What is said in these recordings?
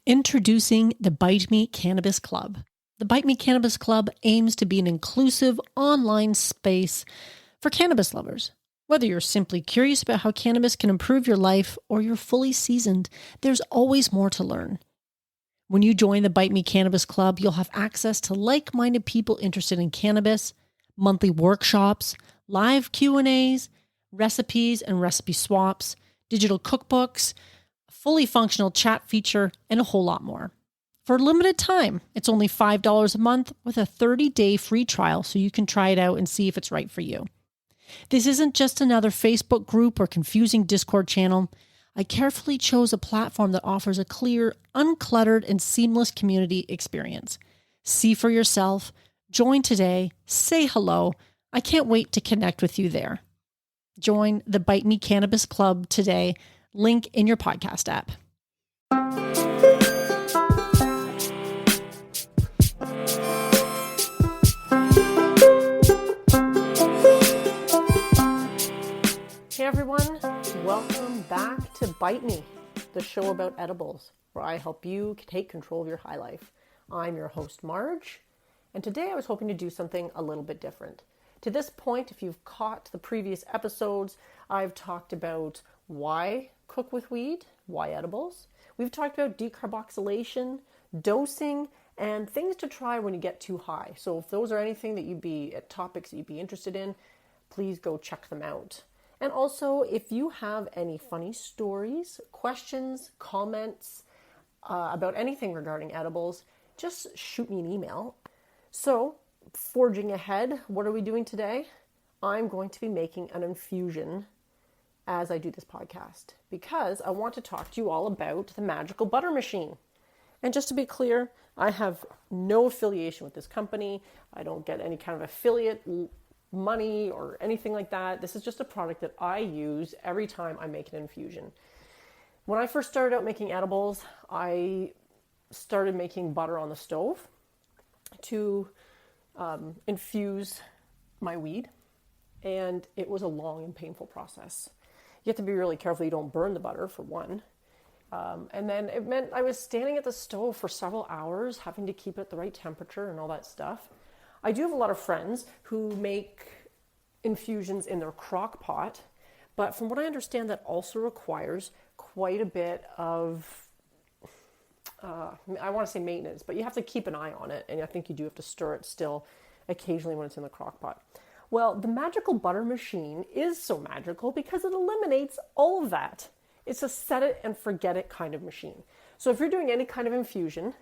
Introducing the Bite Me Cannabis Club. The Bite Me Cannabis Club aims to be an inclusive online space for cannabis lovers. Whether you're simply curious about how cannabis can improve your life or you're fully seasoned, there's always more to learn. When you join the Bite Me Cannabis Club, you'll have access to like-minded people interested in cannabis, monthly workshops, live Q&As, recipes and recipe swaps, digital cookbooks, a fully functional chat feature, and a whole lot more. For a limited time, it's only $5 a month with a 30-day free trial so you can try it out and see if it's right for you. This isn't just another Facebook group or confusing Discord channel. I carefully chose a platform that offers a clear, uncluttered, and seamless community experience. See for yourself, join today, say hello. I can't wait to connect with you there. Join the Bite Me Cannabis Club today. Link in your podcast app. Hey everyone, welcome back to Bite Me, the show about edibles, where I help you take control of your high life. I'm your host, Marge, and today I was hoping to do something a little bit different. To this point, if you've caught the previous episodes, I've talked about why cook with weed, why edibles. We've talked about decarboxylation, dosing, and things to try when you get too high. So if those are anything that topics that you'd be interested in, please go check them out. And also, if you have any funny stories, questions, comments about anything regarding edibles, just shoot me an email. So, forging ahead, what are we doing today? I'm going to be making an infusion as I do this podcast because I want to talk to you all about the magical butter machine. And just to be clear, I have no affiliation with this company. I don't get any kind of affiliate money or anything like that. This is just a product that I use every time I make an infusion. When I first started out making edibles, I started making butter on the stove to infuse my weed, and it was a long and painful process. You have to be really careful you don't burn the butter, for one. And then it meant I was standing at the stove for several hours, having to keep it at the right temperature and all that stuff. I do have a lot of friends who make infusions in their crock pot, but from what I understand, that also requires quite a bit of, I want to say maintenance, but you have to keep an eye on it, and I think you do have to stir it still occasionally when it's in the crock pot. Well, the magical butter machine is so magical because it eliminates all of that. It's a set it and forget it kind of machine. So if you're doing any kind of infusion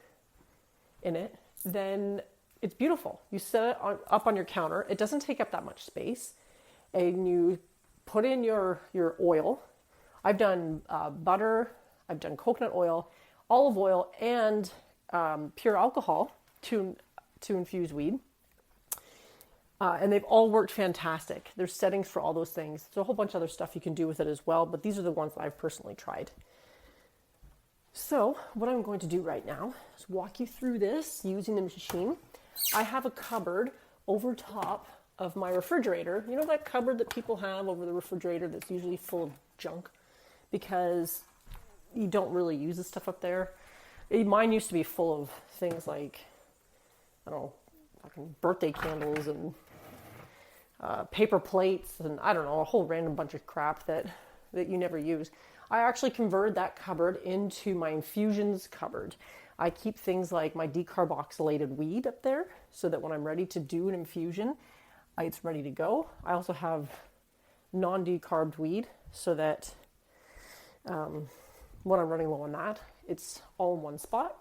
in it, then it's beautiful. You set it up on your counter. It doesn't take up that much space. And you put in your oil. I've done butter. I've done coconut oil, olive oil, and pure alcohol to infuse weed. And they've all worked fantastic. There's settings for all those things. There's a whole bunch of other stuff you can do with it as well, but these are the ones that I've personally tried. So what I'm going to do right now is walk you through this using the machine. I have a cupboard over top of my refrigerator. You know that cupboard that people have over the refrigerator that's usually full of junk because you don't really use the stuff up there? Mine used to be full of things like, I don't know, fucking birthday candles and paper plates and I don't know, a whole random bunch of crap that you never use. I actually converted that cupboard into my infusions cupboard. I keep things like my decarboxylated weed up there so that when I'm ready to do an infusion, it's ready to go. I also have non-decarbed weed so that when I'm running low on that, it's all in one spot.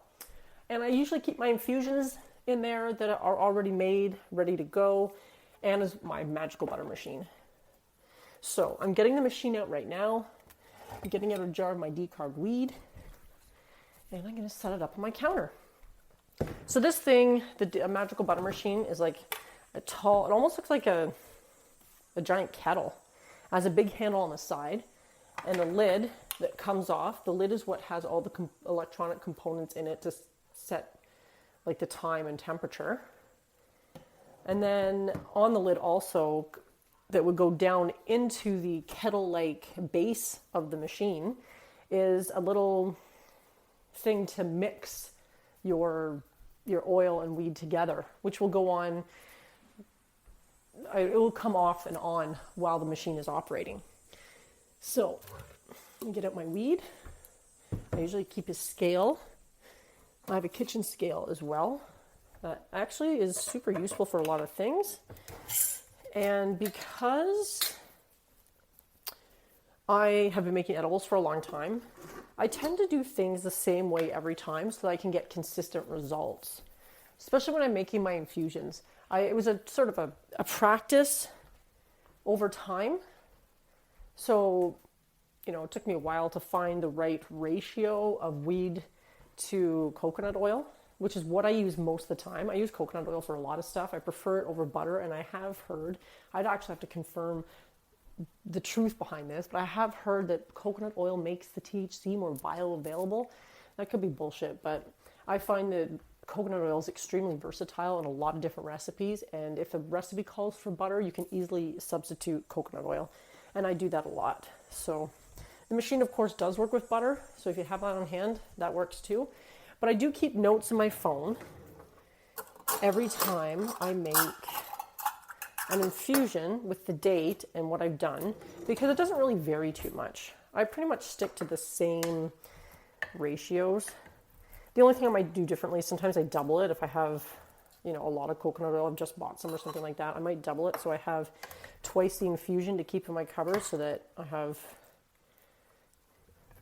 And I usually keep my infusions in there that are already made, ready to go, and is my magical butter machine. So I'm getting the machine out right now. I'm getting out a jar of my decarb weed, and I'm going to set it up on my counter. So this thing, a magical butter machine, is like a tall, it almost looks like a giant kettle. It has a big handle on the side, and a lid that comes off. The lid is what has all the electronic components in it to set like the time and temperature. And then on the lid also, that would go down into the kettle-like base of the machine, is a little thing to mix your oil and weed together, which will go on, it will come off and on while the machine is operating. So, let me get out my weed. I usually keep a scale. I have a kitchen scale as well. That actually is super useful for a lot of things. And because I have been making edibles for a long time, I tend to do things the same way every time so that I can get consistent results, especially when I'm making my infusions. It was a sort of a practice over time. So, it took me a while to find the right ratio of weed to coconut oil, which is what I use most of the time. I use coconut oil for a lot of stuff. I prefer it over butter, and I have heard, I'd actually have to confirm the truth behind this, but I have heard that coconut oil makes the THC more bioavailable. That could be bullshit, but I find that coconut oil is extremely versatile in a lot of different recipes, and if a recipe calls for butter, you can easily substitute coconut oil, and I do that a lot. So the machine, of course, does work with butter, so if you have that on hand, that works too. But I do keep notes in my phone every time I make an infusion with the date and what I've done, because it doesn't really vary too much. I pretty much stick to the same ratios. The only thing I might do differently, sometimes I double it. If I have, a lot of coconut oil, I've just bought some or something like that, I might double it so I have twice the infusion to keep in my cupboard so that I have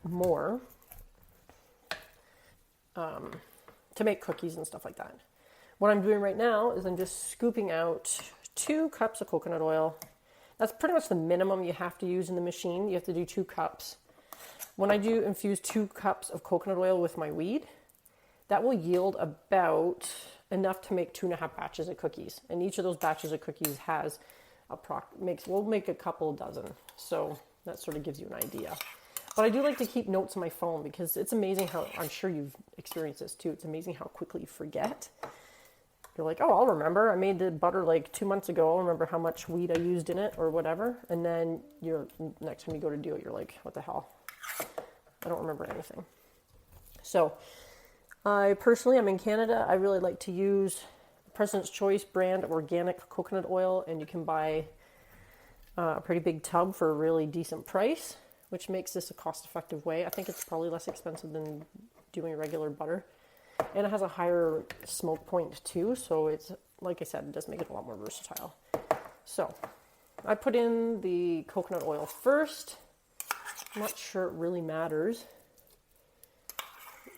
more to make cookies and stuff like that. What I'm doing right now is I'm just scooping out 2 cups of coconut oil. That's pretty much the minimum you have to use in the machine. You have to do 2 cups. When I do infuse 2 cups of coconut oil with my weed, that will yield about enough to make 2.5 batches of cookies. And each of those batches of cookies has we'll make a couple dozen. So that sort of gives you an idea. But I do like to keep notes on my phone because it's amazing how, I'm sure you've experienced this too, it's amazing how quickly you forget. You're like, oh, I'll remember. I made the butter like 2 months ago. I'll remember how much weed I used in it or whatever. And then next time you go to do it, you're like, what the hell? I don't remember anything. So I personally, I'm in Canada. I really like to use President's Choice brand of organic coconut oil. And you can buy a pretty big tub for a really decent price, which makes this a cost-effective way. I think it's probably less expensive than doing regular butter. And it has a higher smoke point too, so it's, like I said, it does make it a lot more versatile. So, I put in the coconut oil first. I'm not sure it really matters.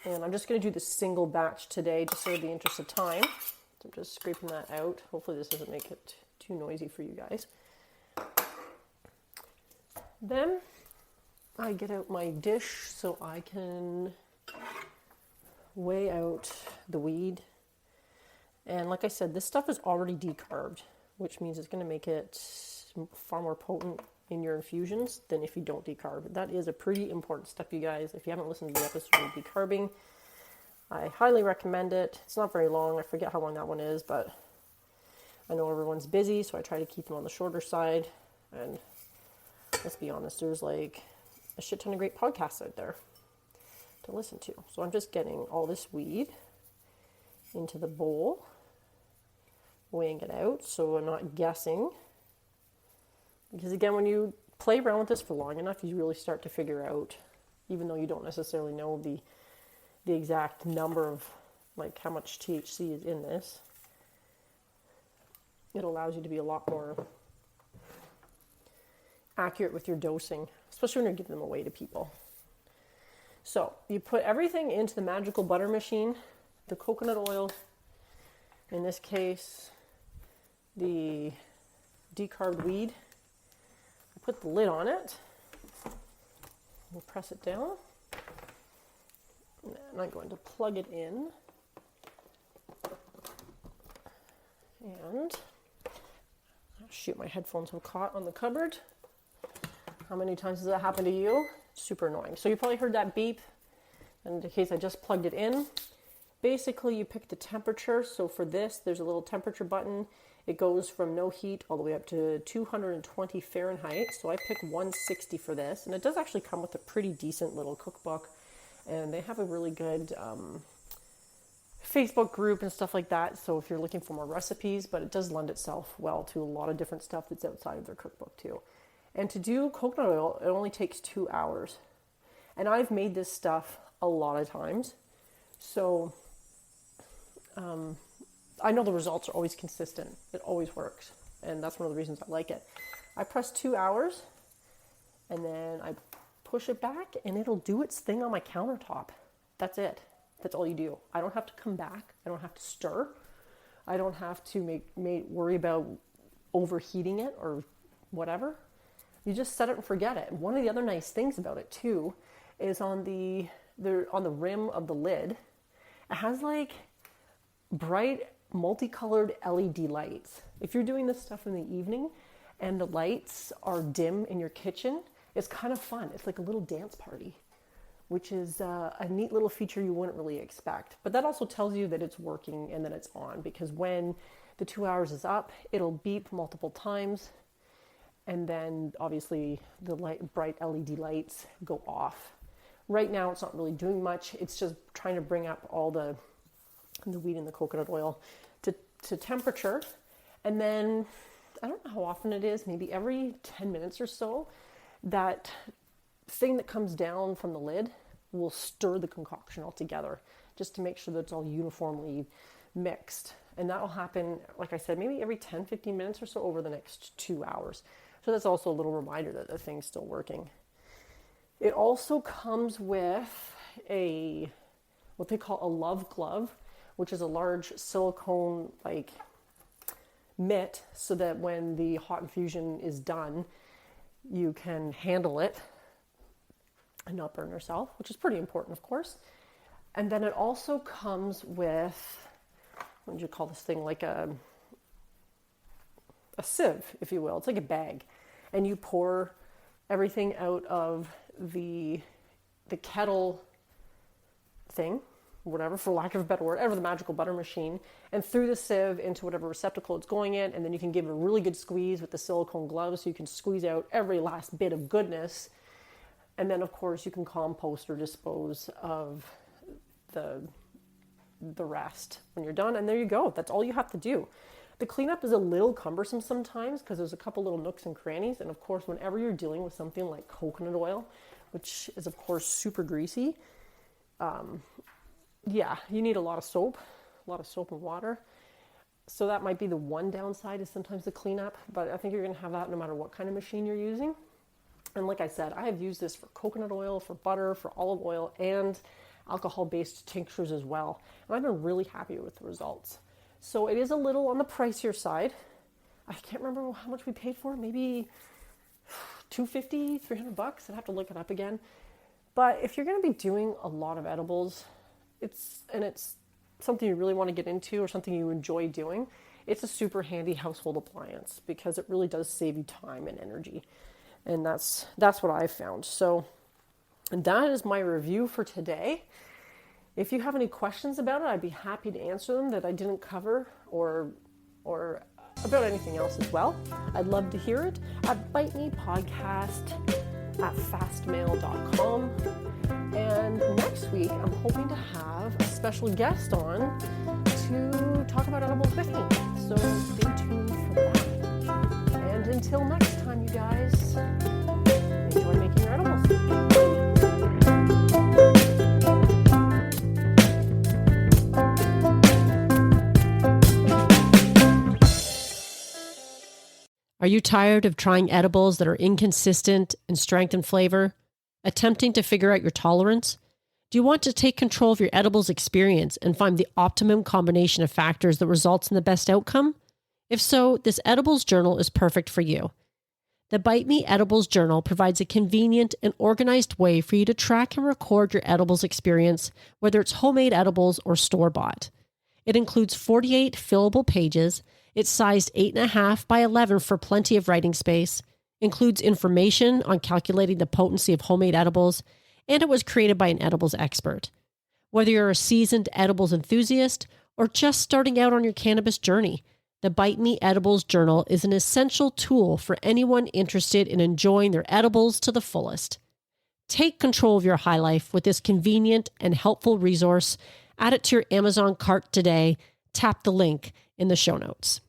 And I'm just going to do the single batch today, just for the interest of time. So I'm just scraping that out. Hopefully this doesn't make it too noisy for you guys. Then, I get out my dish so I can weigh out the weed. And like I said, this stuff is already decarbed, which means it's going to make it far more potent in your infusions than if you don't decarb. That is a pretty important step, you guys. If you haven't listened to the episode of decarbing, I highly recommend it. It's not very long. I forget how long that one is, but I know everyone's busy, so I try to keep them on the shorter side. And let's be honest, there's like a shit ton of great podcasts out there to listen to. So I'm just getting all this weed into the bowl, weighing it out so I'm not guessing. Because again, when you play around with this for long enough, you really start to figure out, even though you don't necessarily know the exact number of like how much THC is in this, it allows you to be a lot more accurate with your dosing, especially when you're giving them away to people. So you put everything into the magical butter machine, the coconut oil, in this case, the decarbed weed. I put the lid on it. We'll press it down. And I'm going to plug it in. And, oh shoot, my headphones have caught on the cupboard. How many times does that happen to you? Super annoying. So you probably heard that beep. In the case I just plugged it in. Basically, you pick the temperature. So for this, there's a little temperature button. It goes from no heat all the way up to 220 Fahrenheit. So I pick 160 for this. And it does actually come with a pretty decent little cookbook And they have a really good Facebook group and stuff like that. So if you're looking for more recipes, but it does lend itself well to a lot of different stuff that's outside of their cookbook too. And to do coconut oil, it only takes 2 hours. And I've made this stuff a lot of times. So I know the results are always consistent. It always works. And that's one of the reasons I like it. I press 2 hours and then I push it back and it'll do its thing on my countertop. That's it. That's all you do. I don't have to come back. I don't have to stir. I don't have to worry about overheating it or whatever. You just set it and forget it. And one of the other nice things about it too is on the rim of the lid, it has like bright multicolored LED lights. If you're doing this stuff in the evening and the lights are dim in your kitchen, it's kind of fun. It's like a little dance party, which is a neat little feature you wouldn't really expect. But that also tells you that it's working and that it's on, because when the 2 hours is up, it'll beep multiple times. And then obviously the bright LED lights go off. Right now it's not really doing much. It's just trying to bring up all the wheat and the coconut oil to temperature. And then I don't know how often it is, maybe every 10 minutes or so, that thing that comes down from the lid will stir the concoction all together just to make sure that it's all uniformly mixed. And that'll happen, like I said, maybe every 10, 15 minutes or so over the next 2 hours. So that's also a little reminder that the thing's still working. It also comes with what they call a love glove, which is a large silicone mitt, so that when the hot infusion is done, you can handle it and not burn yourself, which is pretty important, of course. And then it also comes with, what would you call this thing? Like a sieve, if you will. It's like a bag. And you pour everything out of the kettle thing, whatever, for lack of a better word, out of the magical butter machine, and through the sieve into whatever receptacle it's going in. And then you can give it a really good squeeze with the silicone glove so you can squeeze out every last bit of goodness. And then, of course, you can compost or dispose of the rest when you're done. And there you go. That's all you have to do. The cleanup is a little cumbersome sometimes because there's a couple little nooks and crannies. And, of course, whenever you're dealing with something like coconut oil, which is, of course, super greasy, you need a lot of soap and water. So that might be the one downside, is sometimes the cleanup. But I think you're going to have that no matter what kind of machine you're using. And like I said, I have used this for coconut oil, for butter, for olive oil, and alcohol-based tinctures as well. And I've been really happy with the results. So it is a little on the pricier side. I can't remember how much we paid for it. Maybe $250, $300. I'd have to look it up again. But if you're going to be doing a lot of edibles, it's something you really want to get into or something you enjoy doing, it's a super handy household appliance because it really does save you time and energy. And that's what I've found. So that is my review for today. If you have any questions about it, I'd be happy to answer them that I didn't cover, or about anything else as well. I'd love to hear it at bitemepodcast@fastmail.com. And next week, I'm hoping to have a special guest on to talk about edibles with me. So stay tuned for that. And until next time, you guys, enjoy making your edibles. Are you tired of trying edibles that are inconsistent in strength and flavor? Attempting to figure out your tolerance? Do you want to take control of your edibles experience and find the optimum combination of factors that results in the best outcome? If so, this edibles journal is perfect for you. The Bite Me Edibles Journal provides a convenient and organized way for you to track and record your edibles experience, whether it's homemade edibles or store-bought. It includes 48 fillable pages. It's sized 8.5 by 11 for plenty of writing space, includes information on calculating the potency of homemade edibles, and it was created by an edibles expert. Whether you're a seasoned edibles enthusiast or just starting out on your cannabis journey, the Bite Me Edibles Journal is an essential tool for anyone interested in enjoying their edibles to the fullest. Take control of your high life with this convenient and helpful resource. Add it to your Amazon cart today. Tap the link in the show notes.